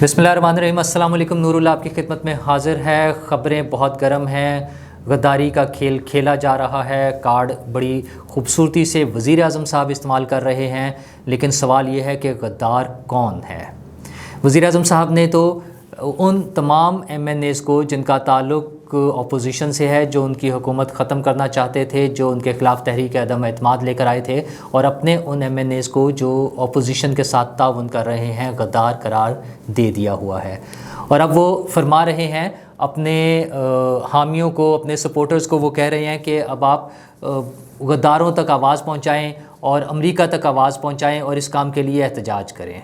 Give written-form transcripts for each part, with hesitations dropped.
بسم اللہ الرحمن الرحیم۔ السلام علیکم۔ نور اللہ آپ کی خدمت میں حاضر ہے۔ خبریں بہت گرم ہیں، غداری کا کھیل کھیلا جا رہا ہے، کارڈ بڑی خوبصورتی سے وزیر اعظم صاحب استعمال کر رہے ہیں، لیکن سوال یہ ہے کہ غدار کون ہے؟ وزیر اعظم صاحب نے تو ان تمام ایم این ایز کو جن کا تعلق اپوزیشن سے ہے، جو ان کی حکومت ختم کرنا چاہتے تھے، جو ان کے خلاف تحریک عدم اعتماد لے کر آئے تھے، اور اپنے ان ایم این ایز کو جو اپوزیشن کے ساتھ تعاون کر رہے ہیں، غدار قرار دے دیا ہوا ہے۔ اور اب وہ فرما رہے ہیں اپنے حامیوں کو، اپنے سپورٹرز کو، وہ کہہ رہے ہیں کہ اب آپ غداروں تک آواز پہنچائیں اور امریکہ تک آواز پہنچائیں اور اس کام کے لیے احتجاج کریں۔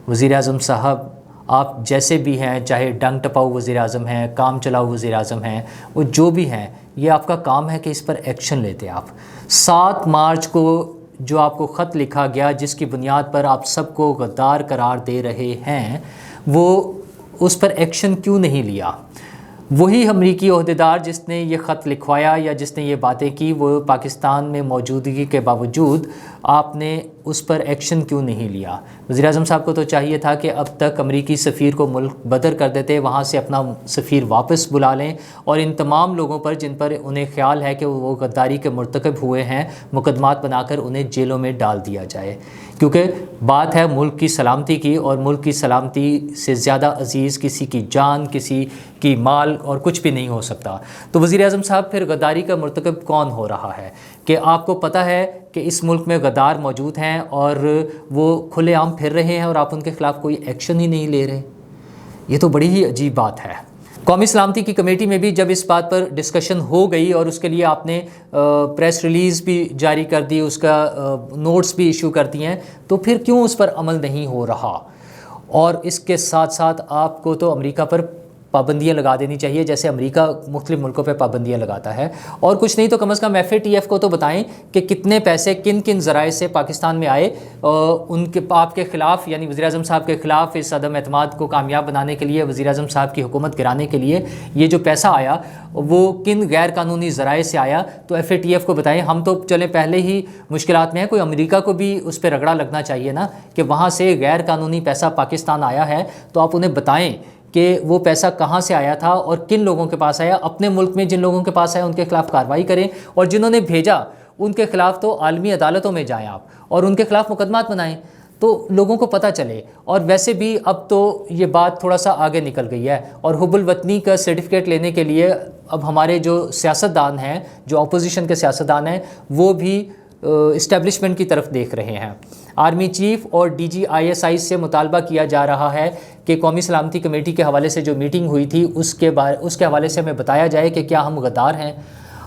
وزیر اعظم صاحب، آپ جیسے بھی ہیں، چاہے ڈنگ ٹپاؤ وزیر اعظم ہیں، کام چلاؤ وزیر اعظم ہیں، وہ جو بھی ہیں، یہ آپ کا کام ہے کہ اس پر ایکشن لیتے آپ۔ 7 مارچ کو جو آپ کو خط لکھا گیا، جس کی بنیاد پر آپ سب کو غدار قرار دے رہے ہیں، وہ اس پر ایکشن کیوں نہیں لیا؟ وہی امریکی عہدیدار جس نے یہ خط لکھوایا یا جس نے یہ باتیں کی، وہ پاکستان میں موجودگی کے باوجود آپ نے اس پر ایکشن کیوں نہیں لیا؟ وزیر اعظم صاحب کو تو چاہیے تھا کہ اب تک امریکی سفیر کو ملک بدر کر دیتے، وہاں سے اپنا سفیر واپس بلا لیں، اور ان تمام لوگوں پر جن پر انہیں خیال ہے کہ وہ غداری کے مرتکب ہوئے ہیں، مقدمات بنا کر انہیں جیلوں میں ڈال دیا جائے، کیونکہ بات ہے ملک کی سلامتی کی، اور ملک کی سلامتی سے زیادہ عزیز کسی کی جان، کسی کی مال اور کچھ بھی نہیں ہو سکتا۔ تو وزیر اعظم صاحب، پھر غداری کا مرتکب کون ہو رہا ہے کہ آپ کو پتہ ہے کہ اس ملک میں غدار موجود ہیں اور وہ کھلے عام پھر رہے ہیں اور آپ ان کے خلاف کوئی ایکشن ہی نہیں لے رہے؟ یہ تو بڑی ہی عجیب بات ہے۔ قومی سلامتی کی کمیٹی میں بھی جب اس بات پر ڈسکشن ہو گئی اور اس کے لیے آپ نے پریس ریلیز بھی جاری کر دی، اس کا نوٹس بھی ایشو کر دیے ہیں، تو پھر کیوں اس پر عمل نہیں ہو رہا؟ اور اس کے ساتھ ساتھ آپ کو تو امریکہ پر پابندیاں لگا دینی چاہیے، جیسے امریکہ مختلف ملکوں پہ پابندیاں لگاتا ہے، اور کچھ نہیں تو کم از کم ایف اے ٹی ایف کو تو بتائیں کہ کتنے پیسے کن کن ذرائع سے پاکستان میں آئے ان کے آپ کے خلاف، یعنی وزیر اعظم صاحب کے خلاف اس عدم اعتماد کو کامیاب بنانے کے لیے، وزیر اعظم صاحب کی حکومت گرانے کے لیے یہ جو پیسہ آیا وہ کن غیر قانونی ذرائع سے آیا؟ تو ایف اے ٹی ایف کو بتائیں۔ ہم تو چلیں پہلے ہی مشکلات میں ہیں، کوئی امریکہ کو بھی اس پہ رگڑا لگنا چاہیے نا کہ وہاں سے غیر قانونی پیسہ پاکستان آیا ہے، تو آپ انہیں بتائیں کہ وہ پیسہ کہاں سے آیا تھا اور کن لوگوں کے پاس آیا۔ اپنے ملک میں جن لوگوں کے پاس آیا ان کے خلاف کارروائی کریں، اور جنہوں نے بھیجا ان کے خلاف تو عالمی عدالتوں میں جائیں آپ اور ان کے خلاف مقدمات بنائیں، تو لوگوں کو پتہ چلے۔ اور ویسے بھی اب تو یہ بات تھوڑا سا آگے نکل گئی ہے، اور حب الوطنی کا سرٹیفکیٹ لینے کے لیے اب ہمارے جو سیاستدان ہیں، جو اپوزیشن کے سیاستدان ہیں، وہ بھی اسٹیبلشمنٹ کی طرف دیکھ رہے ہیں۔ آرمی چیف اور D G I S I سے مطالبہ کیا جا رہا ہے کہ قومی سلامتی کمیٹی کے حوالے سے جو میٹنگ ہوئی تھی اس کے حوالے سے ہمیں بتایا جائے کہ کیا ہم غدار ہیں۔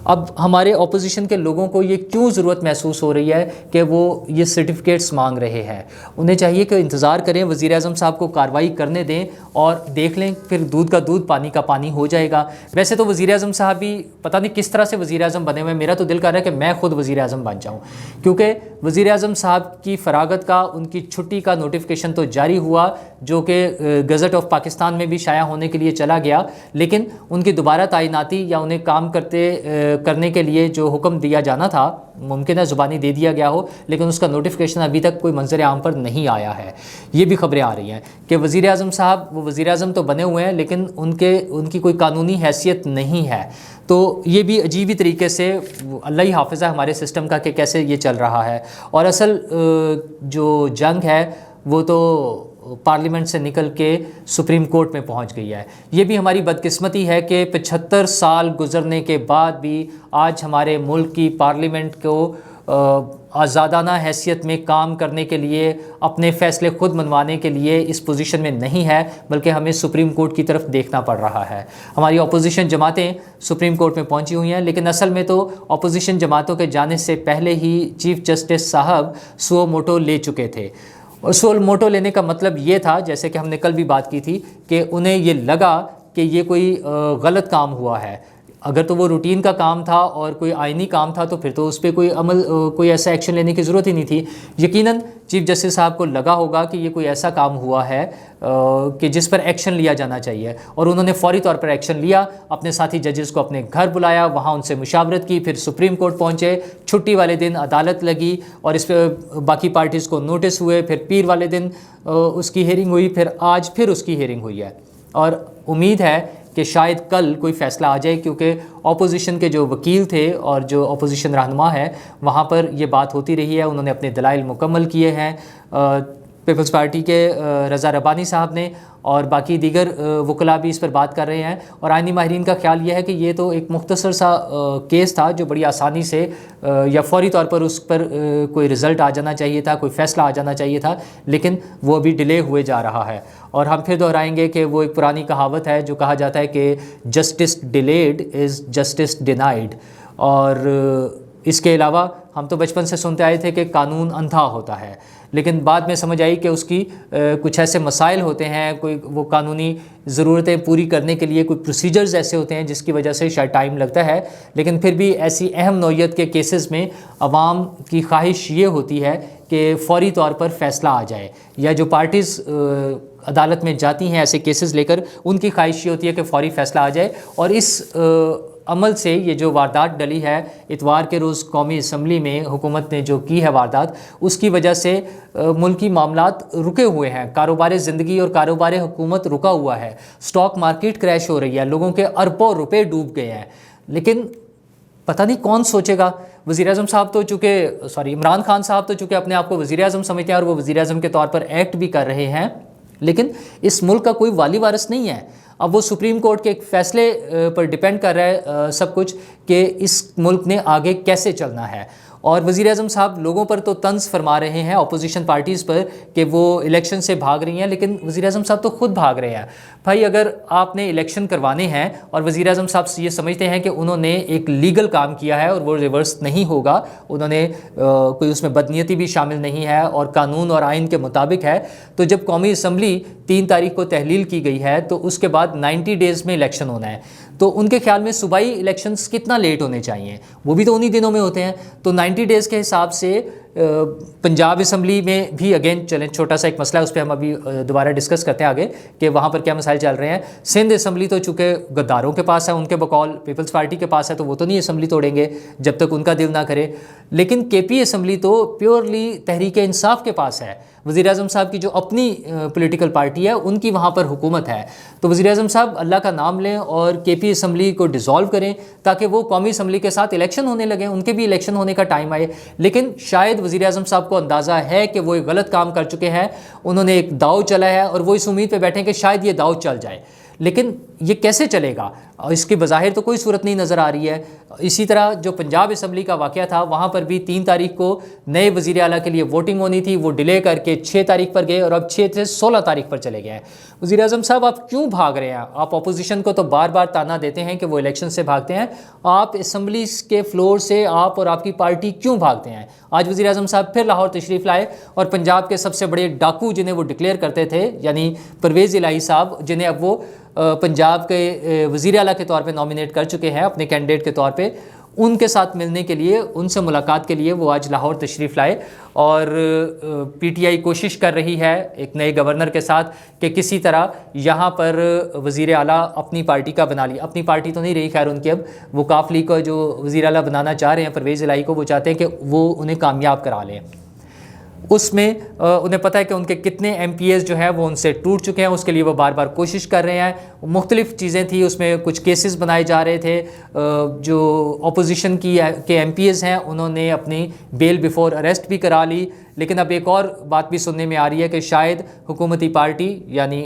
اب ہمارے اپوزیشن کے لوگوں کو یہ کیوں ضرورت محسوس ہو رہی ہے کہ وہ یہ سرٹیفکیٹس مانگ رہے ہیں؟ انہیں چاہیے کہ انتظار کریں، وزیر اعظم صاحب کو کارروائی کرنے دیں اور دیکھ لیں، پھر دودھ کا دودھ پانی کا پانی ہو جائے گا۔ ویسے تو وزیر اعظم صاحب بھی پتہ نہیں کس طرح سے وزیر اعظم بنے ہوئے ہیں، میرا تو دل کر رہا ہے کہ میں خود وزیر اعظم بن جاؤں، کیونکہ وزیر اعظم صاحب کی فراغت کا، ان کی چھٹی کا نوٹیفیکیشن تو جاری ہوا، جو کہ گزٹ آف پاکستان میں بھی شائع ہونے کے لیے چلا گیا، لیکن ان کی دوبارہ تعیناتی یا انہیں کام کرنے کے لیے جو حکم دیا جانا تھا، ممکن ہے زبانی دے دیا گیا ہو، لیکن اس کا نوٹیفیکیشن ابھی تک کوئی منظر عام پر نہیں آیا ہے۔ یہ بھی خبریں آ رہی ہیں کہ وزیر اعظم صاحب، وہ وزیر اعظم تو بنے ہوئے ہیں لیکن ان کی کوئی قانونی حیثیت نہیں ہے۔ تو یہ بھی عجیبی طریقے سے اللہ ہی حافظ ہے ہمارے سسٹم کا کہ کیسے یہ چل رہا ہے۔ اور اصل جو جنگ ہے وہ تو پارلیمنٹ سے نکل کے سپریم کورٹ میں پہنچ گئی ہے۔ یہ بھی ہماری بدقسمتی ہے کہ 75 سال گزرنے کے بعد بھی آج ہمارے ملک کی پارلیمنٹ کو آزادانہ حیثیت میں کام کرنے کے لیے، اپنے فیصلے خود منوانے کے لیے اس پوزیشن میں نہیں ہے، بلکہ ہمیں سپریم کورٹ کی طرف دیکھنا پڑ رہا ہے۔ ہماری اپوزیشن جماعتیں سپریم کورٹ میں پہنچی ہوئی ہیں، لیکن اصل میں تو اپوزیشن جماعتوں کے جانے سے پہلے ہی چیف جسٹس صاحب سو موٹو لے چکے تھے، اور سو موٹو لینے کا مطلب یہ تھا، جیسے کہ ہم نے کل بھی بات کی تھی، کہ انہیں یہ لگا کہ یہ کوئی غلط کام ہوا ہے۔ اگر تو وہ روٹین کا کام تھا اور کوئی آئینی کام تھا تو پھر تو اس پہ کوئی ایسا ایکشن لینے کی ضرورت ہی نہیں تھی. یقیناً چیف جسٹس صاحب کو لگا ہوگا کہ یہ کوئی ایسا کام ہوا ہے کہ جس پر ایکشن لیا جانا چاہیے, اور انہوں نے فوری طور پر ایکشن لیا, اپنے ساتھی ججز کو اپنے گھر بلایا, وہاں ان سے مشاورت کی, پھر سپریم کورٹ پہنچے, چھٹی والے دن عدالت لگی اور اس پہ باقی پارٹیز کو نوٹس ہوئے, پھر پیر والے دن اس کی ہیئرنگ ہوئی, پھر آج پھر اس کی ہیئرنگ ہوئی ہے. اور امید ہے کہ شاید کل کوئی فیصلہ آ جائے, کیونکہ اپوزیشن کے جو وکیل تھے اور جو اپوزیشن رہنما ہے وہاں پر یہ بات ہوتی رہی ہے, انہوں نے اپنے دلائل مکمل کیے ہیں. پیپلز پارٹی کے رضا ربانی صاحب نے اور باقی دیگر وکلاء بھی اس پر بات کر رہے ہیں, اور آئینی ماہرین کا خیال یہ ہے کہ یہ تو ایک مختصر سا کیس تھا جو بڑی آسانی سے یا فوری طور پر اس پر کوئی رزلٹ آ جانا چاہیے تھا, کوئی فیصلہ آ جانا چاہیے تھا, لیکن وہ ابھی ڈیلے ہوئے جا رہا ہے. اور ہم پھر دہرائیں گے کہ وہ ایک پرانی کہاوت ہے جو کہا جاتا ہے کہ justice delayed is justice denied. اور اس کے علاوہ ہم تو بچپن سے سنتے آئے تھے کہ قانون اندھا ہوتا ہے, لیکن بعد میں سمجھ آئی کہ اس کی کچھ ایسے مسائل ہوتے ہیں, کوئی وہ قانونی ضرورتیں پوری کرنے کے لیے کوئی پروسیجرز ایسے ہوتے ہیں جس کی وجہ سے شاید ٹائم لگتا ہے. لیکن پھر بھی ایسی اہم نوعیت کے کیسز میں عوام کی خواہش یہ ہوتی ہے کہ فوری طور پر فیصلہ آ جائے, یا جو پارٹیز عدالت میں جاتی ہیں ایسے کیسز لے کر, ان کی خواہش یہ ہوتی ہے کہ فوری فیصلہ آ جائے. اور اس عمل سے یہ جو واردات ڈلی ہے اتوار کے روز قومی اسمبلی میں حکومت نے جو کی ہے واردات, اس کی وجہ سے ملکی معاملات رکے ہوئے ہیں, کاروبار زندگی اور کاروبار حکومت رکا ہوا ہے, اسٹاک مارکیٹ کریش ہو رہی ہے, لوگوں کے اربوں روپے ڈوب گئے ہیں. لیکن پتہ نہیں کون سوچے گا. وزیر اعظم صاحب تو عمران خان صاحب تو چونکہ اپنے آپ کو وزیر اعظم سمجھتے ہیں اور وہ وزیر اعظم کے طور پر ایکٹ بھی کر رہے ہیں, لیکن اس ملک کا کوئی والی وارث نہیں ہے. اب وہ سپریم کورٹ کے ایک فیصلے پر ڈیپینڈ کر رہا ہے سب کچھ کہ اس ملک نے آگے کیسے چلنا ہے. اور وزیر اعظم صاحب لوگوں پر تو طنز فرما رہے ہیں, اپوزیشن پارٹیز پر, کہ وہ الیکشن سے بھاگ رہی ہیں, لیکن وزیر اعظم صاحب تو خود بھاگ رہے ہیں. بھائی اگر آپ نے الیکشن کروانے ہیں اور وزیر اعظم صاحب یہ سمجھتے ہیں کہ انہوں نے ایک لیگل کام کیا ہے اور وہ ریورس نہیں ہوگا, انہوں نے کوئی اس میں بدنیتی بھی شامل نہیں ہے اور قانون اور آئین کے مطابق ہے, تو جب قومی اسمبلی 3 تاریخ کو تحلیل کی گئی ہے تو اس کے بعد 90 ڈیز میں الیکشن ہونا ہے, تو ان کے خیال میں صوبائی الیکشنز کتنا لیٹ ہونے چاہیے, وہ بھی تو انہی دنوں میں ہوتے ہیں. تو 90 ڈیز کے حساب سے پنجاب اسمبلی میں بھی اگین چلیں, چھوٹا سا ایک مسئلہ ہے, اس پہ ہم ابھی دوبارہ ڈسکس کرتے ہیں آگے کہ وہاں پر کیا مسائل چل رہے ہیں. سندھ اسمبلی تو چونکہ غداروں کے پاس ہے, ان کے بقول پیپلز پارٹی کے پاس ہے, تو وہ تو نہیں اسمبلی توڑیں گے جب تک ان کا دل نہ کرے. لیکن کے پی اسمبلی تو پیورلی تحریک انصاف کے پاس ہے, وزیر اعظم صاحب کی جو اپنی پولیٹیکل پارٹی ہے ان کی وہاں پر حکومت ہے. تو وزیر اعظم صاحب اللہ کا نام لیں اور کے پی اسمبلی کو ڈیزالو کریں تاکہ وہ قومی اسمبلی کے ساتھ الیکشن ہونے لگیں, ان کے بھی الیکشن ہونے کا ٹائم آئے. لیکن شاید وزیر اعظم صاحب کو اندازہ ہے کہ وہ ایک غلط کام کر چکے ہیں, انہوں نے ایک داؤ چلا ہے اور وہ اس امید پہ بیٹھے ہیں کہ شاید یہ داؤ چل جائے. لیکن یہ کیسے چلے گا, اس کی بظاہر تو کوئی صورت نہیں نظر آ رہی ہے. اسی طرح جو پنجاب اسمبلی کا واقعہ تھا, وہاں پر بھی 3 تاریخ کو نئے وزیر اعلیٰ کے لیے ووٹنگ ہونی تھی, وہ ڈیلے کر کے 6 تاریخ پر گئے اور اب 6 سے 16 تاریخ پر چلے گئے ہیں. وزیر اعظم صاحب آپ کیوں بھاگ رہے ہیں؟ آپ اپوزیشن کو تو بار بار تانا دیتے ہیں کہ وہ الیکشن سے بھاگتے ہیں, آپ اسمبلی کے فلور سے آپ اور آپ کی پارٹی کیوں بھاگتے ہیں؟ آج وزیر اعظم صاحب پھر لاہور تشریف لائے اور پنجاب کے سب سے بڑے ڈاکو جنہیں وہ ڈکلیئر کرتے تھے, یعنی پرویز الہی صاحب, جنہیں اب وہ پنجاب کے وزیر اعلیٰ کے طور پہ نامینیٹ کر چکے ہیں اپنے کینڈیڈیٹ کے طور پہ, ان کے ساتھ ملنے کے لیے, ان سے ملاقات کے لیے وہ آج لاہور تشریف لائے. اور پی ٹی آئی کوشش کر رہی ہے ایک نئے گورنر کے ساتھ کہ کسی طرح یہاں پر وزیر اعلیٰ اپنی پارٹی کا بنا لی. اپنی پارٹی تو نہیں رہی خیر ان کی, اب وہ کاف لیگ کو جو وزیر اعلیٰ بنانا چاہ رہے ہیں پرویز الہی کو, وہ چاہتے ہیں کہ وہ انہیں کامیاب کرا لیں. اس میں انہیں پتہ ہے کہ ان کے کتنے ایم پی ایز جو ہیں وہ ان سے ٹوٹ چکے ہیں, اس کے لیے وہ بار بار کوشش کر رہے ہیں. مختلف چیزیں تھیں اس میں, کچھ کیسز بنائے جا رہے تھے, جو اپوزیشن کے ایم پی ایز ہیں انہوں نے اپنی بیل بیفور اریسٹ بھی کرا لی. لیکن اب ایک اور بات بھی سننے میں آ رہی ہے کہ شاید حکومتی پارٹی یعنی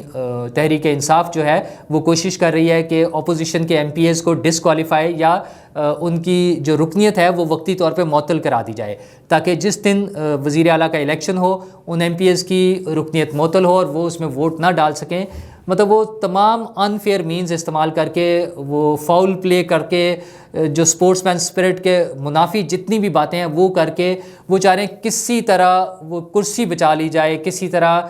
تحریک انصاف جو ہے وہ کوشش کر رہی ہے کہ اپوزیشن کے ایم پی ایز کو ڈسکوالیفائی یا ان کی جو رکنیت ہے وہ وقتی طور پہ معطل کرا دی جائے, تاکہ جس دن وزیر اعلیٰ کا الیکشن ہو ان ایم پی ایز کی رکنیت معطل ہو اور وہ اس میں ووٹ نہ ڈال سکیں. مطلب وہ تمام انفیئر مینز استعمال کر کے, وہ فاؤل پلے کر کے, جو سپورٹس مین اسپرٹ کے منافی جتنی بھی باتیں ہیں وہ کر کے وہ چاہ رہے ہیں کسی طرح وہ کرسی بچا لی جائے, کسی طرح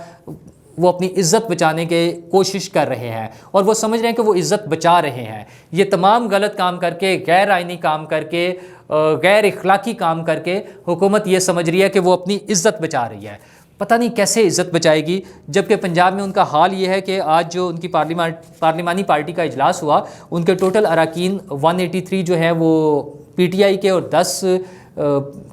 وہ اپنی عزت بچانے کے کوشش کر رہے ہیں اور وہ سمجھ رہے ہیں کہ وہ عزت بچا رہے ہیں۔ یہ تمام غلط کام کر کے، غیر آئینی کام کر کے، غیر اخلاقی کام کر کے حکومت یہ سمجھ رہی ہے کہ وہ اپنی عزت بچا رہی ہے۔ پتہ نہیں کیسے عزت بچائے گی، جبکہ پنجاب میں ان کا حال یہ ہے کہ آج جو ان کی پارلیمانی پارٹی کا اجلاس ہوا، ان کے ٹوٹل اراکین 183 جو ہیں وہ پی ٹی آئی کے اور 10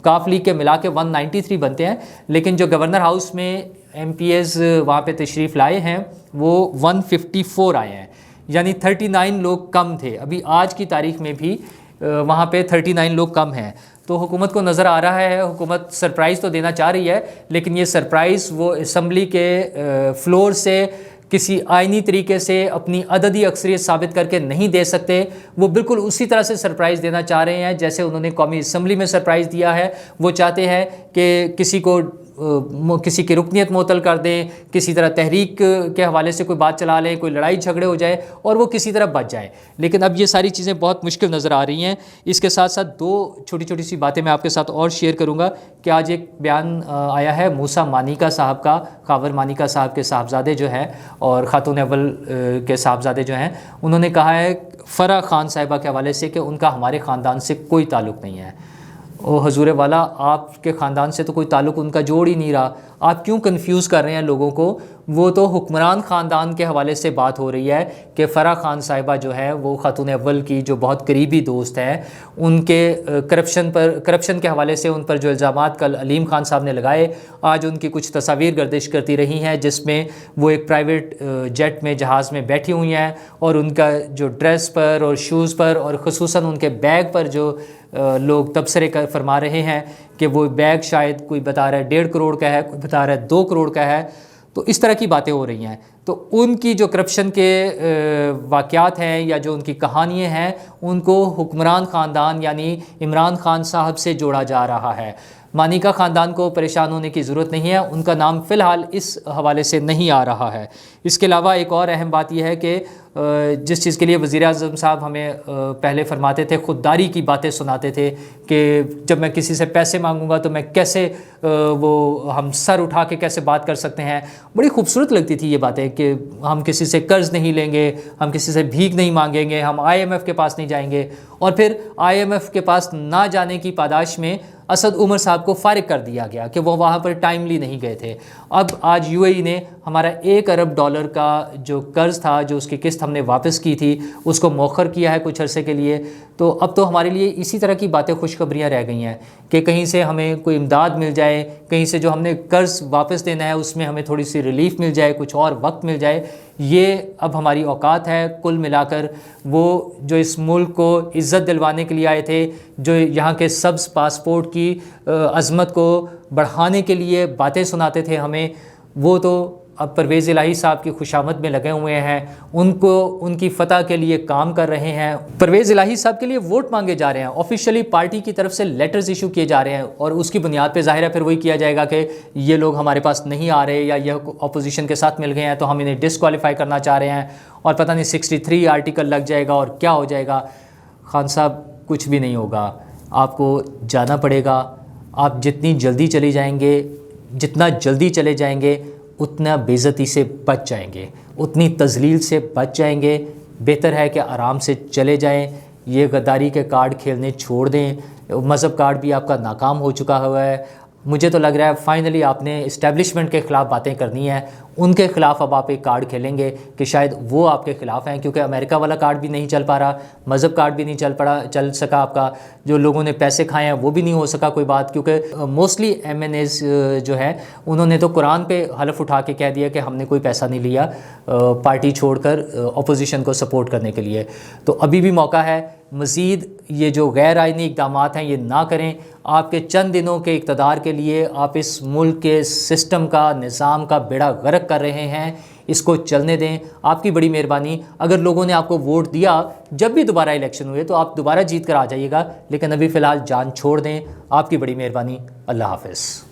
کاف لیگ کے ملا کے 193 بنتے ہیں، لیکن جو گورنر ہاؤس میں ایم پی ایز وہاں پہ تشریف لائے ہیں وہ 154 آئے ہیں، یعنی 39 لوگ کم تھے۔ ابھی آج کی تاریخ میں بھی وہاں پہ 39 لوگ کم ہیں۔ تو حکومت کو نظر آ رہا ہے، حکومت سرپرائز تو دینا چاہ رہی ہے، لیکن یہ سرپرائز وہ اسمبلی کے فلور سے کسی آئینی طریقے سے اپنی عددی اکثریت ثابت کر کے نہیں دے سکتے۔ وہ بالکل اسی طرح سے سرپرائز دینا چاہ رہے ہیں جیسے انہوں نے قومی اسمبلی میں سرپرائز دیا ہے۔ وہ چاہتے ہیں کہ کسی کی رکنیت معطل کر دیں، کسی طرح تحریک کے حوالے سے کوئی بات چلا لیں، کوئی لڑائی جھگڑے ہو جائے اور وہ کسی طرح بچ جائے۔ لیکن اب یہ ساری چیزیں بہت مشکل نظر آ رہی ہیں۔ اس کے ساتھ ساتھ 2 چھوٹی چھوٹی سی باتیں میں آپ کے ساتھ اور شیئر کروں گا کہ آج ایک بیان آیا ہے موسیٰ مانیکا صاحب کا، خاور مانیکا صاحب کے صاحبزادے جو ہیں اور خاتون اول کے صاحبزادے جو ہیں، انہوں نے کہا ہے فرح خان صاحبہ کے حوالے سے کہ ان کا ہمارے خاندان سے کوئی تعلق نہیں ہے۔ او حضور والا، آپ کے خاندان سے تو کوئی تعلق ان کا جوڑ ہی نہیں رہا، آپ کیوں کنفیوز کر رہے ہیں لوگوں کو؟ وہ تو حکمران خاندان کے حوالے سے بات ہو رہی ہے کہ فرح خان صاحبہ جو ہے وہ خاتون اول کی جو بہت قریبی دوست ہیں، ان کے کرپشن کے حوالے سے ان پر جو الزامات کل علیم خان صاحب نے لگائے، آج ان کی کچھ تصاویر گردش کرتی رہی ہیں جس میں وہ ایک پرائیویٹ جیٹ میں، جہاز میں بیٹھی ہوئی ہیں اور ان کا جو ڈریس پر اور شوز پر اور خصوصاً ان کے بیگ پر جو لوگ تبصرے فرما رہے ہیں کہ وہ بیگ شاید کوئی بتا رہا ہے 1.5 کروڑ کا ہے، کوئی بتا رہا ہے 2 کروڑ کا ہے، تو اس طرح کی باتیں ہو رہی ہیں۔ تو ان کی جو کرپشن کے واقعات ہیں یا جو ان کی کہانیاں ہیں، ان کو حکمران خاندان یعنی عمران خان صاحب سے جوڑا جا رہا ہے۔ مانیکا خاندان کو پریشان ہونے کی ضرورت نہیں ہے، ان کا نام فی الحال اس حوالے سے نہیں آ رہا ہے۔ اس کے علاوہ ایک اور اہم بات یہ ہے کہ جس چیز کے لیے وزیر اعظم صاحب ہمیں پہلے فرماتے تھے، خودداری کی باتیں سناتے تھے کہ جب میں کسی سے پیسے مانگوں گا تو میں کیسے ہم سر اٹھا کے کیسے بات کر سکتے ہیں، بڑی خوبصورت لگتی تھی یہ باتیں کہ ہم کسی سے قرض نہیں لیں گے، ہم کسی سے بھیک نہیں مانگیں گے، ہم آئی ایم ایف کے پاس نہیں جائیں گے، اور پھر آئی ایم ایف کے پاس نہ جانے کی پاداش میں اسد عمر صاحب کو فارغ کر دیا گیا کہ وہ وہاں پر ٹائملی نہیں گئے تھے۔ اب آج یو اے ای نے ہمارا $1 ارب کا جو قرض تھا، جو اس کی قسط ہم نے واپس کی تھی، اس کو مؤخر کیا ہے کچھ عرصے کے لیے۔ تو اب تو ہمارے لیے اسی طرح کی باتیں خوشخبریاں رہ گئی ہیں کہ کہیں سے ہمیں کوئی امداد مل جائے، کہیں سے جو ہم نے قرض واپس دینا ہے اس میں ہمیں تھوڑی سی ریلیف مل جائے، کچھ اور وقت مل جائے۔ یہ اب ہماری اوقات ہے۔ کل ملا کر وہ جو اس ملک کو عزت دلوانے کے لیے آئے تھے، جو یہاں کے سبز پاسپورٹ کی عظمت کو بڑھانے کے لیے باتیں سناتے تھے ہمیں، وہ تو اب پرویز الہی صاحب کی خوشامد میں لگے ہوئے ہیں، ان کی فتح کے لیے کام کر رہے ہیں۔ پرویز الہی صاحب کے لیے ووٹ مانگے جا رہے ہیں، آفیشیلی پارٹی کی طرف سے لیٹرز ایشو کیے جا رہے ہیں، اور اس کی بنیاد پہ ظاہر ہے پھر وہی کیا جائے گا کہ یہ لوگ ہمارے پاس نہیں آ رہے یا یہ اپوزیشن کے ساتھ مل گئے ہیں تو ہم انہیں ڈسکوالیفائی کرنا چاہ رہے ہیں، اور پتہ نہیں 63 آرٹیکل لگ جائے گا اور کیا ہو جائے گا۔ خان صاحب کچھ بھی نہیں ہوگا، آپ کو جانا پڑے گا۔ آپ جتنی جلدی چلے جائیں گے، جتنا جلدی چلے جائیں گے، اتنا بے عزتی سے بچ جائیں گے، اتنی تذلیل سے بچ جائیں گے۔ بہتر ہے کہ آرام سے چلے جائیں، یہ غداری کے کارڈ کھیلنے چھوڑ دیں۔ مذہب کارڈ بھی آپ کا ناکام ہو چکا ہوا ہے۔ مجھے تو لگ رہا ہے فائنلی آپ نے اسٹیبلشمنٹ کے خلاف باتیں کرنی ہیں، ان کے خلاف اب آپ ایک کارڈ کھیلیں گے کہ شاید وہ آپ کے خلاف ہیں، کیونکہ امریکہ والا کارڈ بھی نہیں چل پا رہا، مذہب کارڈ بھی نہیں چل سکا آپ کا، جو لوگوں نے پیسے کھائے ہیں وہ بھی نہیں ہو سکا کوئی بات، کیونکہ موسٹلی ایم این ایز جو ہے انہوں نے تو قرآن پہ حلف اٹھا کے کہہ دیا کہ ہم نے کوئی پیسہ نہیں لیا پارٹی چھوڑ کر اپوزیشن کو سپورٹ کرنے کے لیے۔ تو ابھی بھی موقع ہے، مزید یہ جو غیر آئینی اقدامات ہیں یہ نہ کریں۔ آپ کے چند دنوں کے اقتدار کے لیے آپ اس ملک کے سسٹم کا، نظام کا بیڑا غرق کر رہے ہیں، اس کو چلنے دیں۔ آپ کی بڑی مہربانی، اگر لوگوں نے آپ کو ووٹ دیا، جب بھی دوبارہ الیکشن ہوئے تو آپ دوبارہ جیت کر آ جائیے گا، لیکن ابھی فی الحال جان چھوڑ دیں۔ آپ کی بڑی مہربانی، اللہ حافظ۔